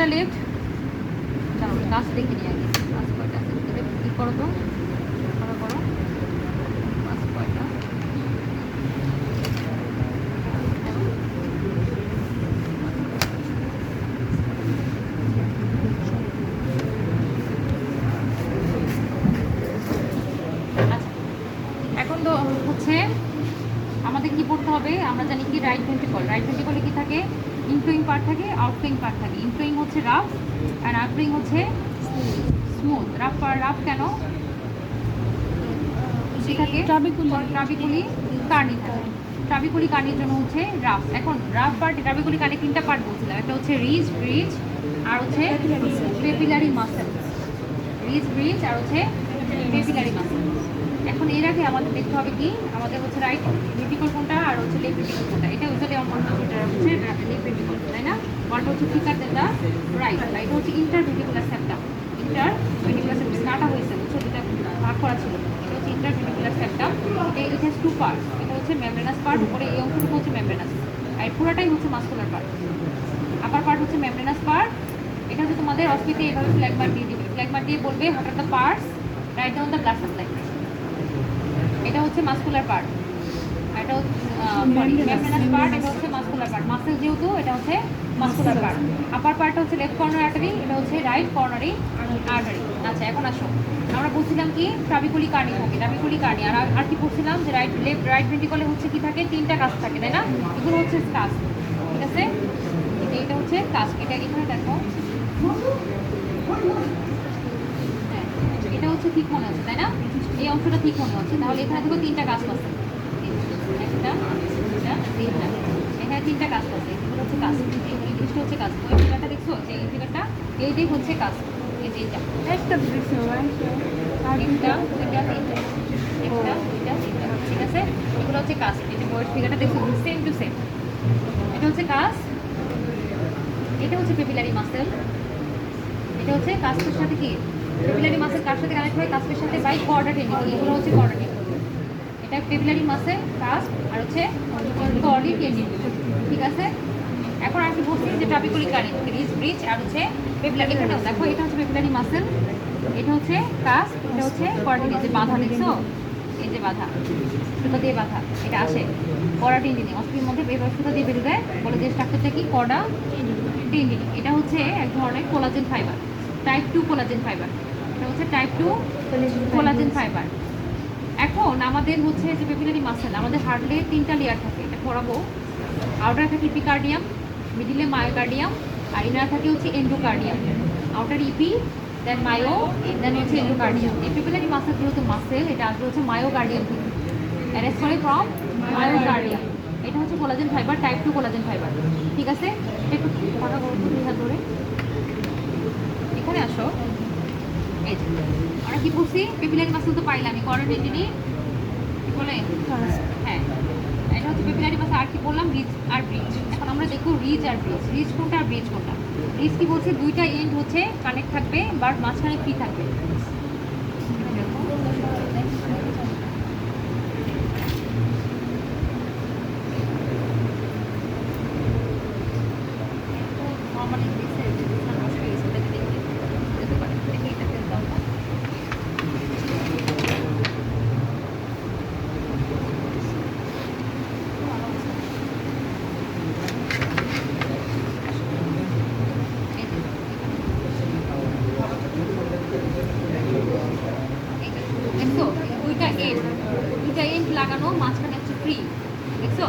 কয়টা লেফট? কাজ দেখে নিয়ে আগে কাজ কয়টা আছে কি করো তো করো কাজ কয়টা। এখন তো হচ্ছে আমাদের কি করতে হবে, আমরা জানি কি রাইট ভেন্ট্রিকলে কি থাকে, ইনফ্লোয়িং পার্ট থাকে, আউটফ্লোয়িং পার্ট থাকে। ইনফ্লোয়িং হচ্ছে রাফ আর আউটফ্লোয়িং হচ্ছে স্মুথ। রাফ কেন থাকে? ট্রাবিকুলি কার্নি থাকে। ট্রাবিকুলি কার্নির জন্য হচ্ছে রাফ। এখন রাফ পার্ট, ট্রাবিকুলি কার্নি তিনটা পার্ট বলছিলাম, একটা হচ্ছে রিজ ব্রিজ আর হচ্ছে পেপিলারি মাসেল। রিজ ব্রিজ আর হচ্ছে পেপিলারি মাসেল। এখন এর আগে আমাদের দেখতে হবে কি, আমাদের হচ্ছে রাইট ভেন্ট্রিকল কোনটা আর হচ্ছে লেফট ভেন্ট্রিকল কোনটা। এটা ইউজুয়ালি আমরা এটা হচ্ছে লেফট ভেন্ট্রিকল, তাই না? ওয়ানটা হচ্ছে থিকার দেন দা রাইট, এটা হচ্ছে ইন্টারভেন্ট্রিকুলার সেপ্টাম। ইন্টারভেন্ট্রিকুলার সেপ্টাম কাটা হয়েছে, বুঝছো, যেটা ভাগ করা ছিল। এটা হচ্ছে ইন্টারভেন্ট্রিকুলার সেপ্টাম। এটা ইট হ্যাজ টু পার্ট। এটা হচ্ছে মেমব্রেনাস পার্ট, উপরে এই অংশটুকু হচ্ছে মেমব্রেনাস, আর পুরোটাই হচ্ছে মাসকুলার পার্ট। আপার পার্ট হচ্ছে মেমব্রেনাস পার্ট। এটা হচ্ছে তোমাদের অস্পিতে এইভাবে ফ্ল্যাগ মার্ক দিয়ে দিবে। ফ্ল্যাগ মার্ক দিয়ে বলবে what are the parts write down the blood supply. এটা হচ্ছে মাসকুলার পার্ট, এটা মেমব্রেনাস পার্ট, এটা হচ্ছে মাসকুলার পার্ট। মাসেল যেহেতু এটা হচ্ছে মাসকুলার পার্ট। আপার পার্ট হচ্ছে লেফট কর্নার আর্টারি, এটা হচ্ছে রাইট কর্নারি আর্টারি। আচ্ছা, এখন আসো, আমরা বলছিলাম কি ট্রাবিকুলি কার্নি থাকে, ট্রাবিকুলি কার্নি। আর কি বলছিলাম যে রাইট ভেন্ট্রিকলে হচ্ছে কি থাকে, তিনটা কাজ থাকে, তাই না? এগুলো হচ্ছে কাস্ট, ঠিক আছে? এটা হচ্ছে কাস্ট। এটা এখানে দেখো, হ্যাঁ, এটা হচ্ছে ঠিক মনে হচ্ছে, তাই না? এই অংশটা ঠিক মনে হচ্ছে। তাহলে এখানে দেখো তিনটা কাজ আছে, একটা দুটা তিনটা, এখানে তিনটা কাজ আছে। এগুলো হচ্ছে কাজ, এই জিনিসটা হচ্ছে কাজ। ওই ফিগারটা দেখছো, যে এই ফিগারটা, এইটাই হচ্ছে কাজ। এই যে এটা একটা দুইটা তিনটা, একটা দুইটা তিনটা, ঠিক আছে? এগুলো হচ্ছে কাজ। এই যে বইয়ের ফিগারটা দেখছো, সেম টু সেম। এটা হচ্ছে কাজ, এটা হচ্ছে পেপিলারি মাসেল। এটা হচ্ছে কাস্পের সাথে কি, পেপিলারি মাসেল কার সাথে কানেক্ট হয়? কাস্পের সাথে বাই কর্ডা টেন্ডিন। এগুলো হচ্ছে কর্ডা টেন্ডিন। এটা পেপিলারি মাসেল, কাস্প আর হচ্ছে কর্ডি টেন্ডিন, ঠিক আছে? এখন আর কি বলছি যে ট্রাবিকুলি কার্নি, রিজ ব্রিজ আর হচ্ছে পেপিলারি। এখানেও দেখো, এটা হচ্ছে পেপিলারি মাসেল, এটা হচ্ছে কাস্প, এটা হচ্ছে কর্ডি। যে বাধা দেখছো, এই যে বাধা, সুতো দিয়ে বাধা, এটা আসে কর্ডা টেন্ডিনে। অস্পির মধ্যে এবার সুতো দিয়ে বেরোবে, বলে যে স্ট্রাকচারটা কি, কর্ডা টেন্ডিন। এটা হচ্ছে এক ধরনের collagen fibre, type 2 collagen fibre. এটা হচ্ছে টাইপ 2 কোলাজেন ফাইবার। এখন আমাদের হচ্ছে যে পেপিলারি মাসেল, আমাদের হার্টে তিনটা লেয়ার থাকে, এটা পড়াবো। আউটার থাকে ইপিকার্ডিয়াম, মিডিলে মায়োকার্ডিয়াম, আর ইনার থাকে হচ্ছে এন্ডোকার্ডিয়াম। আউটার ইপি, দেন মায়ো, দেন হচ্ছে এন্ডোকার্ডিয়াম। এই পেপিলারি মাসেল যেহেতু মাসেল, এটা আসবে হচ্ছে মায়োকার্ডিয়াম থেকে, অ্যারেস্ট করে ফ্রম মায়োকার্ডিয়াম। এটা হচ্ছে collagen fibre, type 2 collagen fibre, ঠিক আছে? একটু কথা বলবো দুই হাত ধরে, এখানে আসো। এই যে আমরা কি বলছি, পেপিলারি মাসেল তো পাইলামই, কর্ডা টেন্ডিনি বলে, হ্যাঁ, এটা হচ্ছে পেপিলারি মাসেল। আর কি বললাম, রিজ আর ব্রিজ। এখন আমরা দেখবো রিজ আর ব্রিজ, রিজ কোনটা আর ব্রিজ কোনটা। রিজ কি বলছে, দুইটা এন্ড হচ্ছে কানেক্ট থাকবে, বাট মাঝখানে ফ্রি থাকবে। দেখছো, দুইটা এন্ড লাগানো, মাঝখানে হচ্ছে ফ্রি, দেখছো?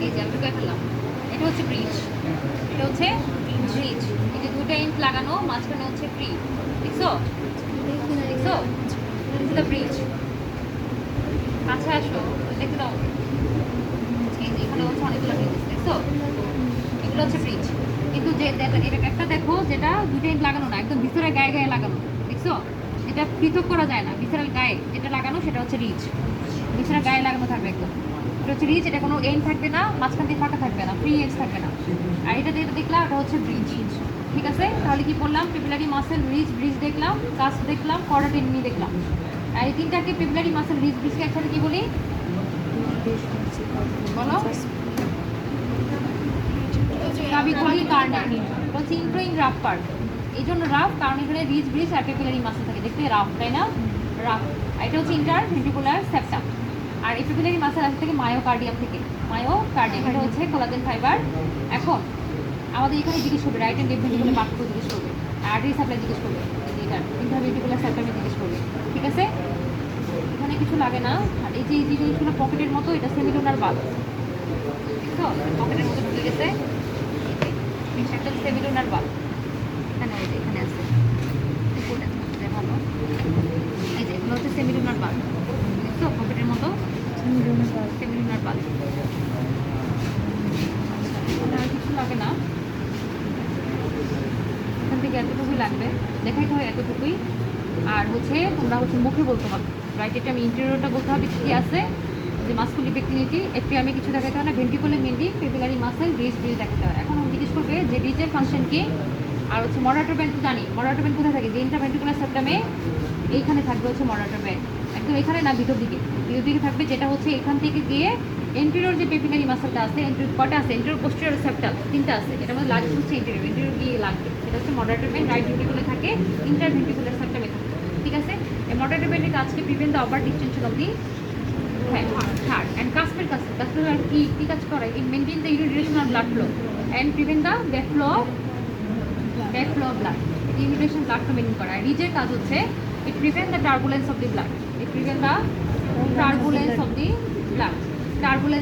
এই যে আমি ঢুকে ফেললাম, এটা হচ্ছে ব্রিজ, এটা হচ্ছে ব্রিজ। এই যে দুইটা এন্ড লাগানো, মাঝখানে হচ্ছে ফ্রি, দেখছো? দেখছো, দ্য ব্রিজ। আচ্ছা, আসো দেখে দাও, এই যে এখানে হচ্ছে অনেকগুলো ব্রিজ, দেখছো? এগুলো হচ্ছে ব্রিজ। কিন্তু যে এটা একটা দেখো, যেটা দুটো এন্ড লাগানো না, একদম ভিতরে গায়ে গায়ে লাগানো, দেখছো? এটা পৃথক করা যায় না, ভিতরের গায়ে যেটা লাগানো সেটা হচ্ছে রিজ, ভিতরে গায়ে লাগানো থাকবে একদম, এটা হচ্ছে রিজ। এটা কোনো এন্ড থাকবে না, মাঝখান দিয়ে ফাঁকা থাকবে না, ফ্রি এন্ড থাকবে না। আর এটা যেটা দেখলাম, এটা হচ্ছে ব্রিজ, ঠিক আছে? তাহলে কি বললাম, পেপিলারি মাসেল, রিজ, ব্রিজ দেখলাম, কাস্প দেখলাম, কর্ডা টেন্ডিনি দেখলাম। আর এই তিনটাকে, পেপিলারি মাসেল, রিজ, ব্রিজকে একসাথে কি বলি বলো? ট্রাবিকুলি কার্নি, ওটা হচ্ছে ইনফ্লোইং রাফ পার্ট। এই জন্য রাফ, কারণ এখানে রিজ ব্রিজ আর পেপিলারি মাসল থাকে, দেখতে রাফ, তাই না? রাফ। আর এটা হচ্ছে ইন্টারভেন্ট্রিকুলার সেপ্টাম। আর এই পেপিলারি মাসল আসে থেকে মায়োকার্ডিয়াম থেকে, মায়োকার্ডিয়াম এটা হচ্ছে কোলাজেন ফাইবার। এখন আমাদের এখানে জিজ্ঞেস করবে রাইট অ্যান্ড লেফট ভেন্ট্রিকুলার পার্টটুকু জিজ্ঞেস করবে, আর্টারি সাপ্লাই জিজ্ঞেস করবে, এটা ইন্টারভেন্ট্রিকুলার সেপ্টামে জিজ্ঞেস করবে, ঠিক আছে? এখানে কিছু লাগে না। আর এই যে জিনিসগুলো পকেটের মতো, এটা সেমিলুনার বাল্ব, দেখছো পকেটের মতো ঢুকে গেছে, একটা সেমিলুনার বাল্ব এখানে, এই যে এখানে আছে, ভালো, এই যে এগুলো হচ্ছে সেমিলুনার বাল্ব, দেখছো পকেটের মতো সেমিলুনার বাল্ব। আর কিছু লাগে না, এখান থেকে এতটুকুই লাগবে, দেখাইতে হয় এতটুকুই। আর হচ্ছে তোমরা হচ্ছে মুখে বলতে হবে, রাইট? এটা আমি ইন্টেরিয়রটা বলতে হবে কী আছে, যে মাসকুলি পেক্টিনিটি, একটু আমি কিছু দেখাতে হয় না, ventricular mainly papillary muscle ridge bridge দেখাতে হয়। এখন আমি জিজ্ঞেস করবে যে রিজের ফাংশন কি, আর হচ্ছে মডারেটর ব্যান্ড জানি, মডারেটর ব্যান্ড কোথায় থাকে, যে ইন্টারভেন্ট্রিকুলার সেপ্টামে এইখানে থাকবে হচ্ছে মডারেটর ব্যান্ড, একদম এখানে না, ভিতর দিকে, ভিতর দিকে থাকবে, যেটা হচ্ছে এখান থেকে গিয়ে এন্টেরিয়র যে পেপিলারি মাসলটা আছে, এন্টেরিয়র কটা আছে, এন্টেরিয়র পোস্টেরিয়র সেপ্টাম তিনটা আছে, এটার মধ্যে লার্জেস্ট হচ্ছে এন্টেরিয়র গিয়ে লাগবে, সেটা হচ্ছে মডারেটর ব্যান্ড, রাইট ভেন্ট্রিকুলে থাকে, ইন্টারভেন্ট্রিকুলার সেপ্টামে থাকে, ঠিক আছে? এই মডারেটর ব্যান্ডের কাজকে prevent the over distension of the heart and কাস্পের কি কাজ করে, it maintain the urination of blood flow and prevent the back flow of blood, urination blood flow maintain করা। রিজের কাজ হচ্ছে it prevent the turbulence of the blood, it prevent the turbulence of the blood, turbulence